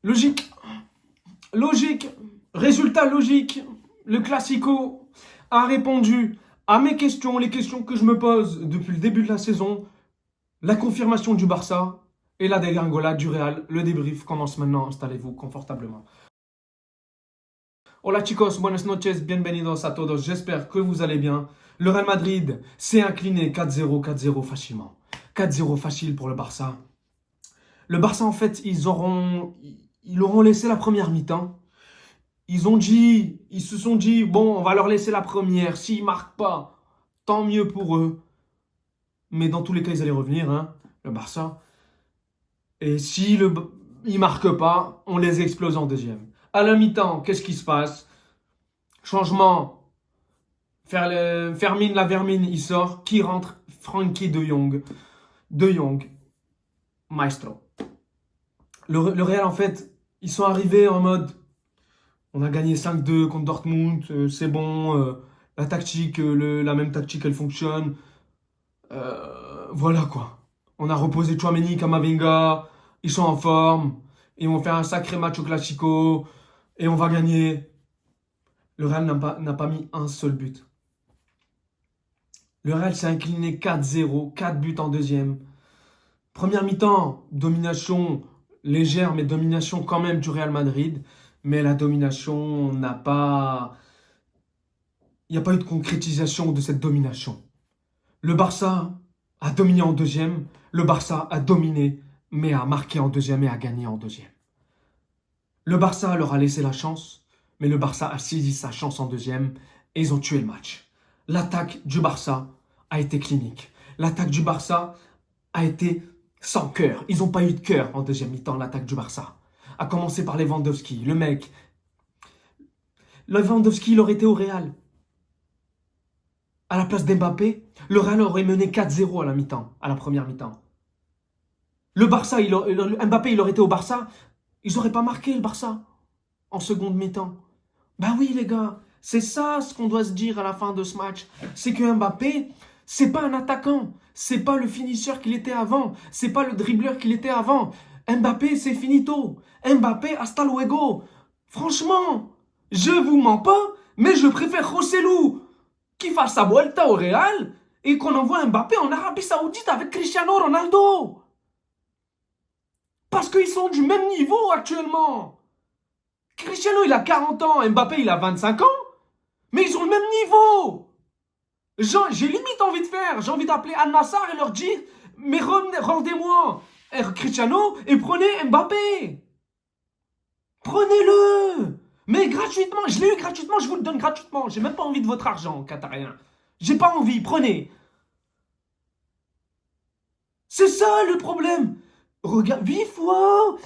Logique, logique, résultat logique. Le Classico a répondu à mes questions, les questions que je me pose depuis le début de la saison. La confirmation du Barça et la dégringolade du Real. Le débrief commence maintenant. Installez-vous confortablement. Hola chicos, buenas noches, bienvenidos a todos. J'espère que vous allez bien. Le Real Madrid s'est incliné 4-0, 4-0 facilement. 4-0 facile pour le Barça. Le Barça, en fait, ils auront laissé la première mi-temps. Ils se sont dit, bon, on va leur laisser la première. S'ils marquent pas, tant mieux pour eux. Mais dans tous les cas, ils allaient revenir, hein, le Barça. Et si ils marquent pas, on les explose en deuxième. À la mi-temps, qu'est-ce qui se passe? Changement. Fermine, la vermine, il sort. Qui rentre? Frankie de Jong. De Jong. Maestro. Le Real, en fait, ils sont arrivés en mode on a gagné 5-2 contre Dortmund, c'est bon, la tactique, la même tactique, elle fonctionne. Voilà quoi. On a reposé Tchouaméni, Kamavinga, ils sont en forme, ils vont faire un sacré match au Classico, et on va gagner. Le Real n'a pas mis un seul but. Le Real s'est incliné 4-0, 4 buts en deuxième. Première mi-temps, domination légère, mais domination quand même du Real Madrid. Mais la domination n'a pas... Il n'y a pas eu de concrétisation de cette domination. Le Barça a dominé en deuxième. Le Barça a dominé, mais a marqué en deuxième et a gagné en deuxième. Le Barça leur a laissé la chance, mais le Barça a saisi sa chance en deuxième et ils ont tué le match. L'attaque du Barça a été clinique. L'attaque du Barça a été sans cœur. Ils n'ont pas eu de cœur en deuxième mi-temps, l'attaque du Barça. À commencer par Lewandowski, le mec. Lewandowski, il aurait été au Real. À la place d'Mbappé, le Real aurait mené 4-0 à la mi-temps, à la première mi-temps. Le Barça, Mbappé, il aurait été au Barça, ils n'auraient pas marqué le Barça en seconde mi-temps. Ben oui, les gars, c'est ça ce qu'on doit se dire à la fin de ce match. C'est que Mbappé, c'est pas un attaquant, c'est pas le finisseur qu'il était avant, c'est pas le dribbleur qu'il était avant. Mbappé, c'est finito. Mbappé, hasta luego. Franchement, je vous mens pas, mais je préfère Rossellou qui fasse sa vuelta au Real et qu'on envoie Mbappé en Arabie Saoudite avec Cristiano Ronaldo. Parce qu'ils sont du même niveau actuellement. Cristiano, il a 40 ans, Mbappé, il a 25 ans, mais ils ont le même niveau. J'ai limite envie de faire, j'ai envie d'appeler Al-Nassr et leur dire, mais rendez-moi Cristiano et prenez Mbappé. Prenez-le. Mais gratuitement, je l'ai eu gratuitement, je vous le donne gratuitement. J'ai même pas envie de votre argent, Qatarien. J'ai pas envie, prenez. C'est ça le problème. Regarde, 8 fois,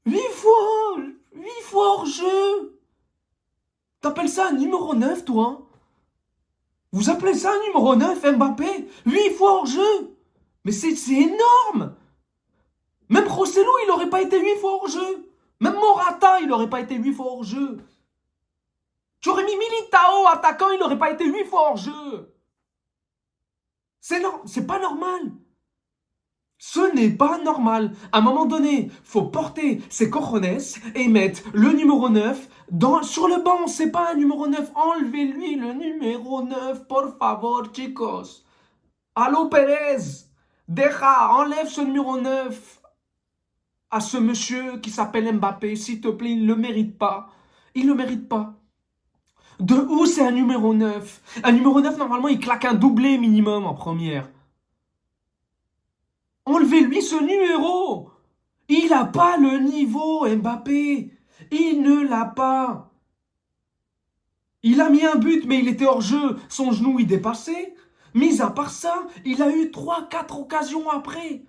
8 fois, 8 fois hors jeu. T'appelles ça un numéro 9, toi? Vous appelez ça un numéro 9, Mbappé? 8 fois hors jeu. Mais c'est énorme. Même Rosselló, il n'aurait pas été 8 fois hors jeu. Même Morata, il n'aurait pas été 8 fois hors jeu. Tu aurais mis Militao, attaquant, il n'aurait pas été 8 fois hors jeu. C'est pas normal. Ce n'est pas normal. À un moment donné, faut porter ses cojones et mettre le numéro 9 sur le banc. C'est pas un numéro 9. Enlevez-lui le numéro 9, por favor, chicos. Allo Pérez, enlève ce numéro 9 à ce monsieur qui s'appelle Mbappé. S'il te plaît, il ne le mérite pas. Il ne le mérite pas. De où c'est un numéro 9? Un numéro 9, normalement, il claque un doublé minimum en première. Enlevez-lui ce numéro. Il n'a pas le niveau, Mbappé. Il ne l'a pas. Il a mis un but, mais il était hors jeu. Son genou, il dépassait. Mis à part ça, il a eu 3-4 occasions après.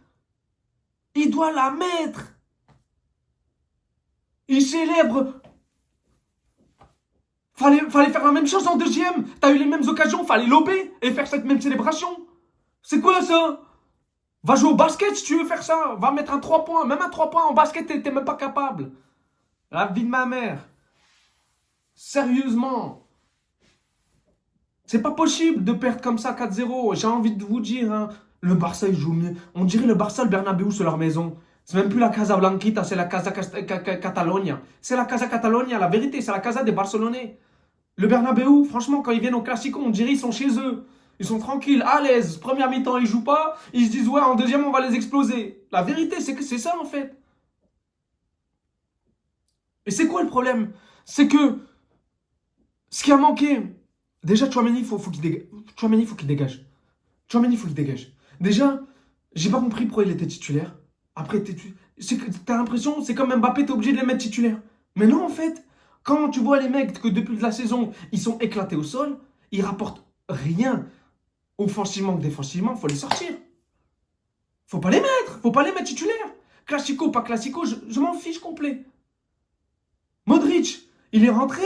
Il doit la mettre. Il célèbre. Fallait faire la même chose en deuxième. T'as eu les mêmes occasions, fallait lober et faire cette même célébration. C'est quoi ça? Va jouer au basket si tu veux faire ça. Va mettre un 3 points. Même un 3 points en basket, t'es même pas capable. La vie de ma mère. Sérieusement. C'est pas possible de perdre comme ça 4-0. J'ai envie de vous dire, hein, le Barça, il joue mieux. On dirait le Barça, le Bernabéu, c'est leur maison. C'est même plus la Casa Blanquita, c'est la Casa Catalonia. C'est la Casa Catalonia, la vérité, c'est la Casa des Barcelonais. Le Bernabéu, franchement, quand ils viennent au Classico, on dirait qu'ils sont chez eux. Ils sont tranquilles, à l'aise. Première mi-temps, ils jouent pas. Ils se disent, ouais, en deuxième, on va les exploser. La vérité, c'est que c'est ça, en fait. Et c'est quoi le problème? C'est que ce qui a manqué, déjà, Tchouaméni, il faut qu'il dégage. Tchouaméni, il faut qu'il dégage. Tchouaméni, il faut qu'il dégage. Déjà, j'ai pas compris pourquoi il était titulaire. Après, t'as l'impression, c'est comme Mbappé, t'es obligé de les mettre titulaires. Mais non, en fait, quand tu vois les mecs que depuis la saison, ils sont éclatés au sol, ils rapportent rien offensivement que défensivement, faut les sortir. Faut pas les mettre titulaires. Classico, pas classico, je m'en fiche complet. Modric, il est rentré,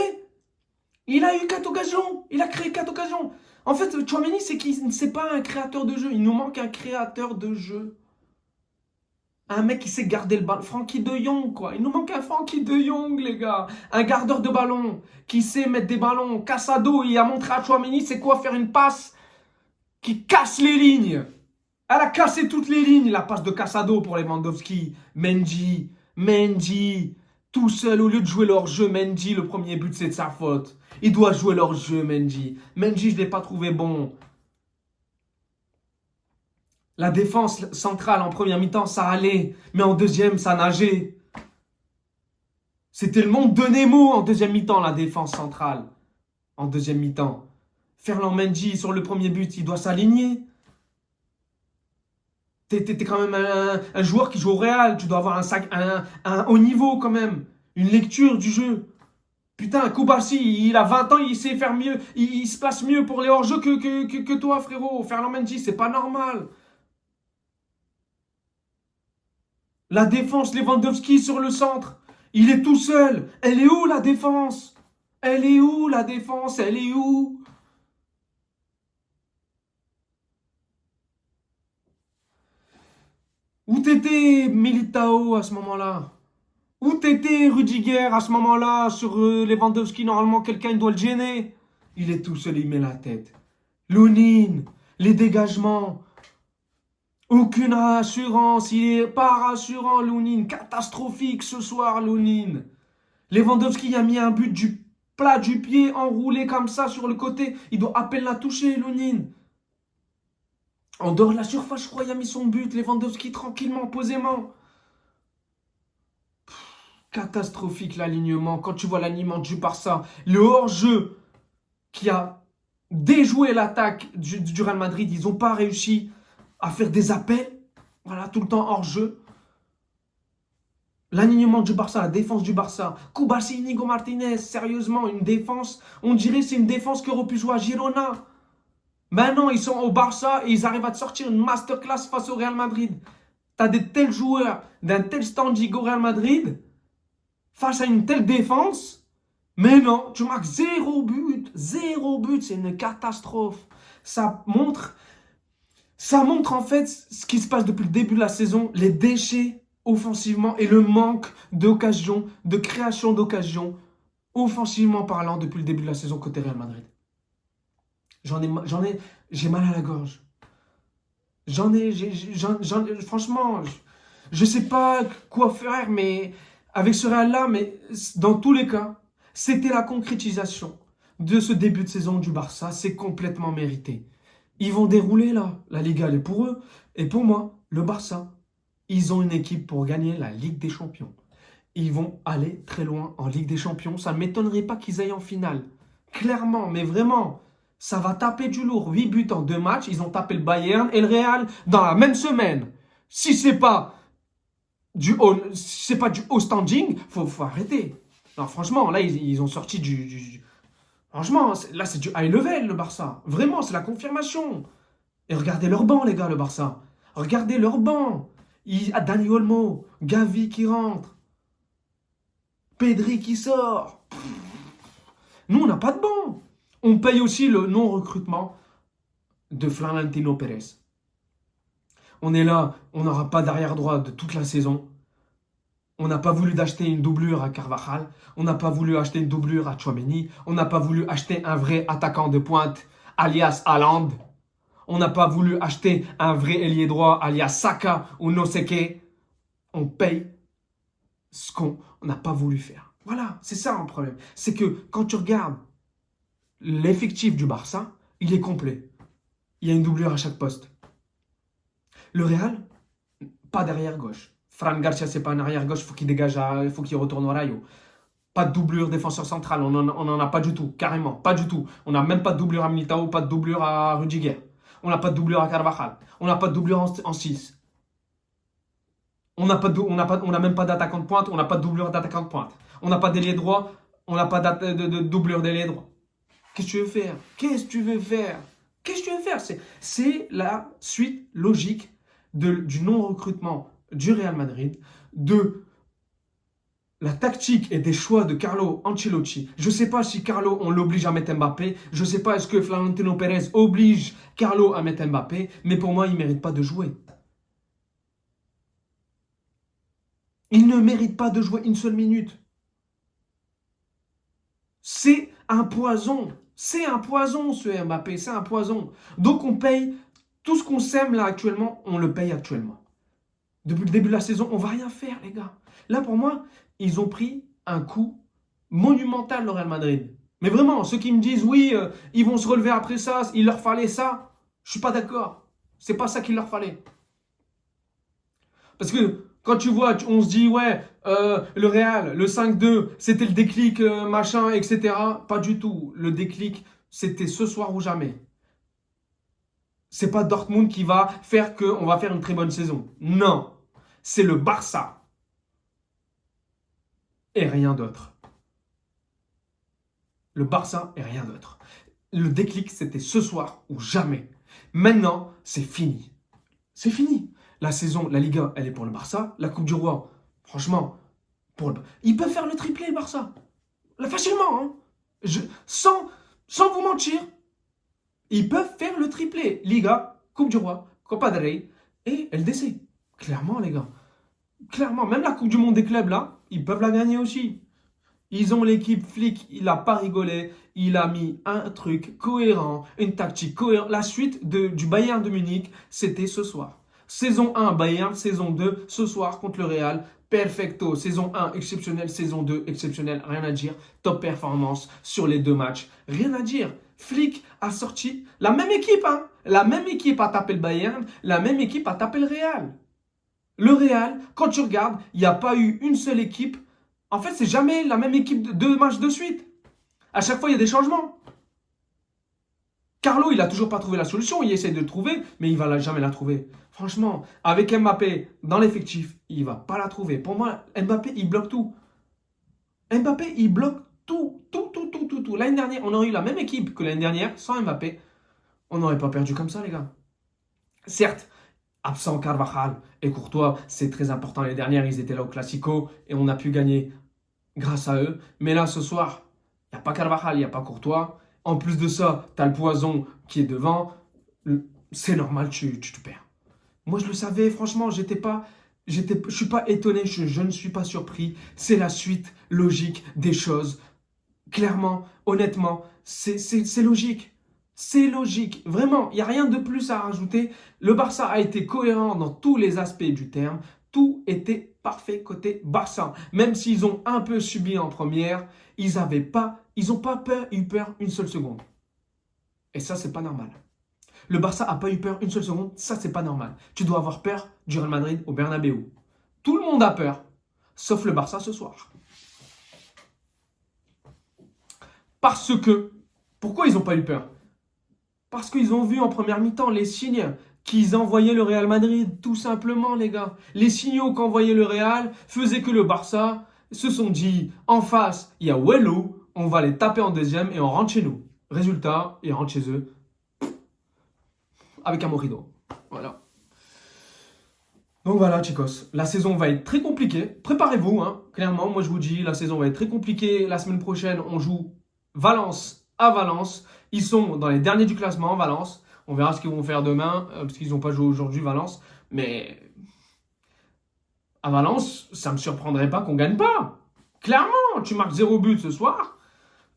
il a eu 4 occasions, il a créé 4 occasions. En fait, Tchouaméni, c'est pas un créateur de jeu, il nous manque un créateur de jeu. Un mec qui sait garder le ballon. Frankie de Jong, quoi. Il nous manque un Frankie de Jong, les gars. Un gardeur de ballon qui sait mettre des ballons. Casado, il a montré à Tchouaméni c'est quoi faire une passe qui casse les lignes. Elle a cassé toutes les lignes, la passe de Casado pour Lewandowski. Mendy, tout seul, au lieu de jouer leur jeu, Mendy, le premier but, c'est de sa faute. Il doit jouer leur jeu, Mendy. Mendy, je ne l'ai pas trouvé bon. La défense centrale en première mi-temps, ça allait. Mais en deuxième, ça nageait. C'était le monde de Nemo en deuxième mi-temps, la défense centrale. En deuxième mi-temps. Ferland Mendy, sur le premier but, il doit s'aligner. T'es quand même un joueur qui joue au Real. Tu dois avoir un haut niveau quand même. Une lecture du jeu. Putain, Koubassi, il a 20 ans, il sait faire mieux. Il se place mieux pour les hors-jeux que toi, frérot. Ferland Mendy, c'est pas normal. La défense, Lewandowski sur le centre. Il est tout seul. Elle est où la défense? Elle est où la défense? Elle est où? Où t'étais Militao à ce moment-là? Où t'étais Rudiger à ce moment-là sur Lewandowski? Normalement, quelqu'un doit le gêner. Il est tout seul, il met la tête. Lounine, les dégagements. Aucune assurance, il est pas rassurant, Lounine. Catastrophique ce soir, Lounine. Lewandowski a mis un but du plat du pied enroulé comme ça sur le côté. Il doit à peine la toucher, Lounine. En dehors de la surface, je crois, il a mis son but. Lewandowski tranquillement, posément. Catastrophique l'alignement. Quand tu vois l'alignement du Barça, le hors-jeu qui a déjoué l'attaque du Real Madrid, ils n'ont pas réussi à faire des appels. Voilà, tout le temps hors-jeu. L'alignement du Barça, la défense du Barça. Koubassi, Inigo Martinez, sérieusement, une défense. On dirait que c'est une défense qui aurait pu jouer à Girona. Maintenant, ils sont au Barça et ils arrivent à te sortir une masterclass face au Real Madrid. T'as des tels joueurs, d'un tel standing au Real Madrid, face à une telle défense. Mais non, tu marques 0 but. 0 but, c'est une catastrophe. Ça montre en fait ce qui se passe depuis le début de la saison, les déchets offensivement et le manque d'occasion, de création d'occasion, offensivement parlant depuis le début de la saison côté Real Madrid. J'ai mal à la gorge. Franchement, je sais pas quoi faire, mais avec ce Real-là, mais dans tous les cas, c'était la concrétisation de ce début de saison du Barça. C'est complètement mérité. Ils vont dérouler là. La Liga, elle est pour eux. Et pour moi, le Barça, ils ont une équipe pour gagner la Ligue des Champions. Ils vont aller très loin en Ligue des Champions. Ça ne m'étonnerait pas qu'ils aillent en finale. Clairement, mais vraiment, ça va taper du lourd. 8 buts en 2 matchs. Ils ont tapé le Bayern et le Real dans la même semaine. Si c'est pas du haut standing, faut arrêter. Non, franchement, là, ils ont sorti franchement, là, c'est du high level, le Barça. Vraiment, c'est la confirmation. Et regardez leur banc, les gars, le Barça. Regardez leur banc. Dani Olmo, Gavi qui rentre. Pedri qui sort. Nous, on n'a pas de banc. On paye aussi le non-recrutement de Florentino Pérez. On est là, on n'aura pas d'arrière droit de toute la saison. On n'a pas voulu d'acheter une doublure à Carvajal. On n'a pas voulu acheter une doublure à Tchouaméni. On n'a pas voulu acheter un vrai attaquant de pointe, alias Haaland. On n'a pas voulu acheter un vrai ailier droit, alias Saka ou Noseke. on paye ce qu'on n'a pas voulu faire. Voilà, c'est ça un problème. C'est que quand tu regardes l'effectif du Barça, il est complet. Il y a une doublure à chaque poste. Le Real, pas d'arrière gauche. Fran Garcia, c'est pas un arrière gauche, il faut qu'il dégage, il faut qu'il retourne au Rayo. Pas de doublure défenseur central, on n'en a pas du tout, carrément, pas du tout. On n'a même pas de doublure à Militao, pas de doublure à Rudiger. On n'a pas de doublure à Carvajal. On n'a pas de doublure en 6. On n'a même pas d'attaquant de pointe, on n'a pas de doublure d'attaquant de pointe. On n'a pas d'ailier droit, on n'a pas de doublure d'ailier droit. Qu'est-ce que tu veux faire? Qu'est-ce que tu veux faire? Qu'est-ce que tu veux faire? C'est la suite logique du non-recrutement du Real Madrid, de la tactique et des choix de Carlo Ancelotti. Je ne sais pas si Carlo, on l'oblige à mettre Mbappé. Je ne sais pas est-ce que Florentino Pérez oblige Carlo à mettre Mbappé. Mais pour moi, il ne mérite pas de jouer. Il ne mérite pas de jouer une seule minute. C'est un poison. C'est un poison, ce Mbappé. C'est un poison. Donc, on paye tout ce qu'on sème là actuellement, on le paye actuellement. Depuis le début de la saison, on ne va rien faire, les gars. Là, pour moi, ils ont pris un coup monumental, le Real Madrid. Mais vraiment, ceux qui me disent, oui, ils vont se relever après ça, il leur fallait ça, je ne suis pas d'accord. C'est pas ça qu'il leur fallait. Parce que quand tu vois, on se dit, ouais, le Real, le 5-2, c'était le déclic, machin, etc. Pas du tout. Le déclic, c'était ce soir ou jamais. C'est pas Dortmund qui va faire qu'on va faire une très bonne saison. Non. C'est le Barça. Et rien d'autre. Le Barça et rien d'autre. Le déclic, c'était ce soir ou jamais. Maintenant, c'est fini. C'est fini. La saison, la Liga, elle est pour le Barça. La Coupe du Roi, franchement, ils peuvent faire le triplé, le Barça. Facilement, hein. Sans vous mentir, ils peuvent faire le triplé. Liga, Coupe du Roi, Copa del Rey et LDC. Clairement, les gars. Clairement, même la Coupe du Monde des clubs, là, ils peuvent la gagner aussi. Ils ont l'équipe Flick, il n'a pas rigolé. Il a mis un truc cohérent, une tactique cohérente. La suite du Bayern de Munich, c'était ce soir. Saison 1, Bayern. Saison 2, ce soir contre le Real. Perfecto. Saison 1, exceptionnel. Saison 2, exceptionnel. Rien à dire. Top performance sur les 2 matchs. Rien à dire. Flick a sorti la même équipe. Hein. La même équipe a tapé le Bayern. La même équipe a tapé le Real. Le Real, quand tu regardes, il n'y a pas eu une seule équipe. En fait, c'est jamais la même équipe de 2 matchs de suite. À chaque fois, il y a des changements. Carlo, il n'a toujours pas trouvé la solution. Il essaie de le trouver, mais il ne va jamais la trouver. Franchement, avec Mbappé dans l'effectif, il ne va pas la trouver. Pour moi, Mbappé, il bloque tout. Mbappé, il bloque tout. Tout. L'année dernière, on aurait eu la même équipe que l'année dernière, sans Mbappé. On n'aurait pas perdu comme ça, les gars. Certes, absent Carvajal et Courtois, c'est très important. Les dernières, ils étaient là au Classico et on a pu gagner grâce à eux. Mais là, ce soir, il n'y a pas Carvajal, il n'y a pas Courtois. En plus de ça, tu as le poison qui est devant. C'est normal, tu te perds. Moi, je le savais, franchement, je ne suis pas étonné, je ne suis pas surpris. C'est la suite logique des choses. Clairement, honnêtement, c'est logique. C'est logique. Vraiment, il n'y a rien de plus à rajouter. Le Barça a été cohérent dans tous les aspects du terme. Tout était parfait côté Barça. Même s'ils ont un peu subi en première, ils n'ont pas eu peur une seule seconde. Et ça, c'est pas normal. Le Barça n'a pas eu peur une seule seconde. Ça, c'est pas normal. Tu dois avoir peur du Real Madrid au Bernabéu. Tout le monde a peur, sauf le Barça ce soir. Parce que, pourquoi ils n'ont pas eu peur? Parce qu'ils ont vu en première mi-temps les signes qu'ils envoyaient le Real Madrid, tout simplement, les gars. Les signaux qu'envoyait le Real faisaient que le Barça se sont dit, en face, il y a Wello, on va les taper en deuxième et on rentre chez nous. Résultat, ils rentrent chez eux avec un mojito. Voilà. Donc voilà, chicos, la saison va être très compliquée. Préparez-vous, hein. Clairement, moi je vous dis, la saison va être très compliquée. La semaine prochaine, on joue Valence à Valence. Ils sont dans les derniers du classement, Valence. On verra ce qu'ils vont faire demain, parce qu'ils n'ont pas joué aujourd'hui, Valence. Mais à Valence, ça ne me surprendrait pas qu'on ne gagne pas. Clairement, tu marques 0 but ce soir.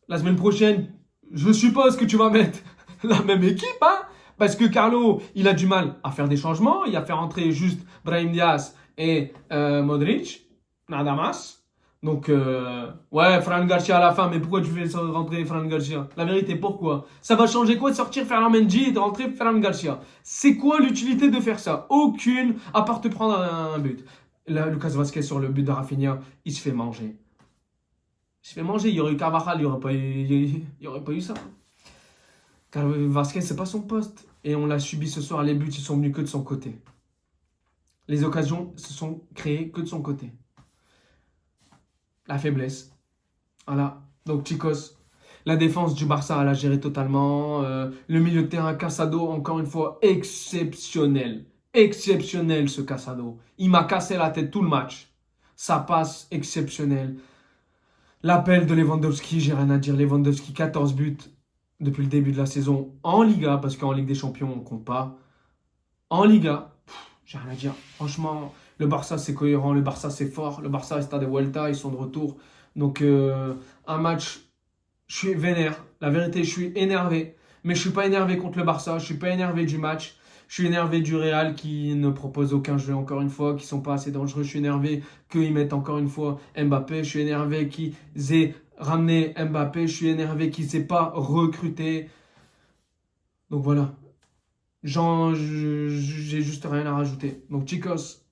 La semaine prochaine, je suppose que tu vas mettre la même équipe, hein. Parce que Carlo, il a du mal à faire des changements. Il a fait rentrer juste Brahim Diaz et Modric, nada más. Donc, ouais, Fran Garcia à la fin, mais pourquoi tu fais rentrer Fran Garcia? La vérité, pourquoi? Ça va changer quoi de sortir Ferland Mendy et de rentrer Fran Garcia? C'est quoi l'utilité de faire ça? Aucune, à part te prendre un but. Là, Lucas Vasquez sur le but de Rafinha, il se fait manger. Il se fait manger, il y aurait eu Carvajal, il n'y aurait, il y aurait pas eu ça. Car Vasquez, c'est pas son poste. Et on l'a subi ce soir, les buts, ils sont venus que de son côté. Les occasions se sont créées que de son côté. La faiblesse. Voilà. Donc, Chicos, la défense du Barça, elle a géré totalement. Le milieu de terrain, Casado, encore une fois, exceptionnel. Exceptionnel, ce Casado. Il m'a cassé la tête tout le match. Ça passe exceptionnel. L'appel de Lewandowski, j'ai rien à dire. Lewandowski, 14 buts depuis le début de la saison en Liga, parce qu'en Ligue des Champions, on ne compte pas. En Liga, j'ai rien à dire. Franchement, le Barça, c'est cohérent. Le Barça, c'est fort. Le Barça, Está de Vuelta, ils sont de retour. Donc, un match, je suis vénère. La vérité, je suis énervé. Mais je suis pas énervé contre le Barça. Je suis pas énervé du match. Je suis énervé du Real qui ne propose aucun jeu, encore une fois, qui sont pas assez dangereux. Je suis énervé qu'ils mettent encore une fois Mbappé. Je suis énervé qu'ils aient ramené Mbappé. Je suis énervé qu'ils n'aient pas recruté. Donc voilà. J'ai juste rien à rajouter. Donc, Chicos,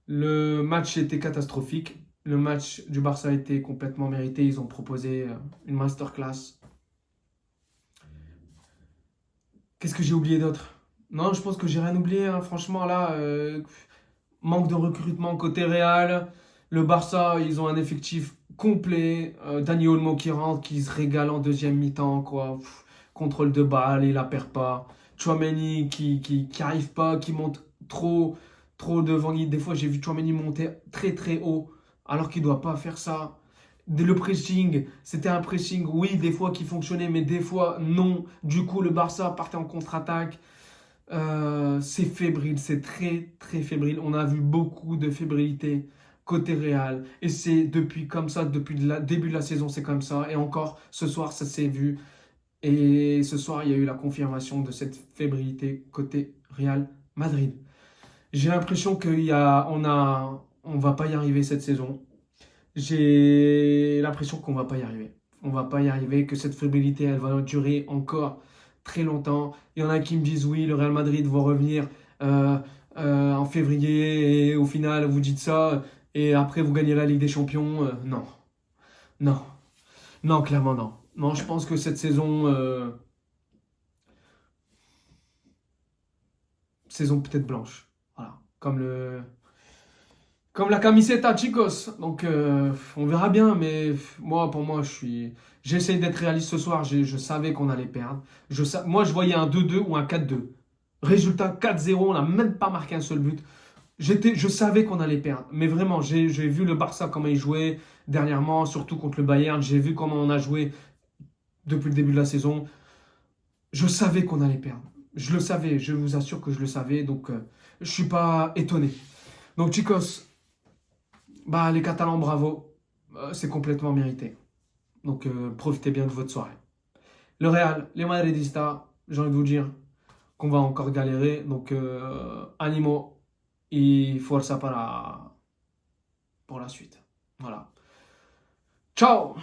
le match était catastrophique. Le match du Barça était complètement mérité. Ils ont proposé une masterclass. Qu'est-ce que j'ai oublié d'autre? Non, je pense que j'ai rien oublié, hein. Franchement, là, manque de recrutement côté Real. Le Barça, ils ont un effectif complet. Dani Olmo qui rentre, qui se régale en deuxième mi-temps, quoi. Contrôle de balle, il la perd pas. Tchouaméni qui arrive pas, qui monte trop devant. Des fois, j'ai vu Tchouaméni monter très très haut, alors qu'il doit pas faire ça. Le pressing, c'était un pressing, oui, des fois qui fonctionnait, mais des fois non. Du coup, le Barça partait en contre-attaque. C'est fébrile, c'est très très fébrile. On a vu beaucoup de fébrilité côté Real. Et c'est depuis comme ça, depuis le début de la saison, c'est comme ça. Et encore, ce soir, ça s'est vu. Et ce soir, il y a eu la confirmation de cette fébrilité côté Real Madrid. J'ai l'impression on va pas y arriver cette saison. J'ai l'impression qu'on va pas y arriver. On va pas y arriver, que cette fébrilité, elle va durer encore très longtemps. Il y en a qui me disent oui, le Real Madrid va revenir en février et au final, vous dites ça et après vous gagnez la Ligue des Champions. Non, non, non, clairement non. Non, je pense que cette saison, saison peut-être blanche. Voilà, comme la camiseta, chicos. Donc, on verra bien. Mais pour moi, j'essaye d'être réaliste ce soir. Je savais qu'on allait perdre. Moi, je voyais un 2-2 ou un 4-2. Résultat 4-0. On n'a même pas marqué un seul but. Je savais qu'on allait perdre. Mais vraiment, j'ai vu le Barça, comment il jouait dernièrement, surtout contre le Bayern. J'ai vu comment on a joué depuis le début de la saison. Je savais qu'on allait perdre. Je le savais. Je vous assure que je le savais. Donc, je ne suis pas étonné. Donc, chicos, bah, les Catalans, bravo. C'est complètement mérité. Donc, profitez bien de votre soirée. Le Real, les Madridistas, j'ai envie de vous dire qu'on va encore galérer. Donc, animo y forza pour la suite. Voilà. Ciao!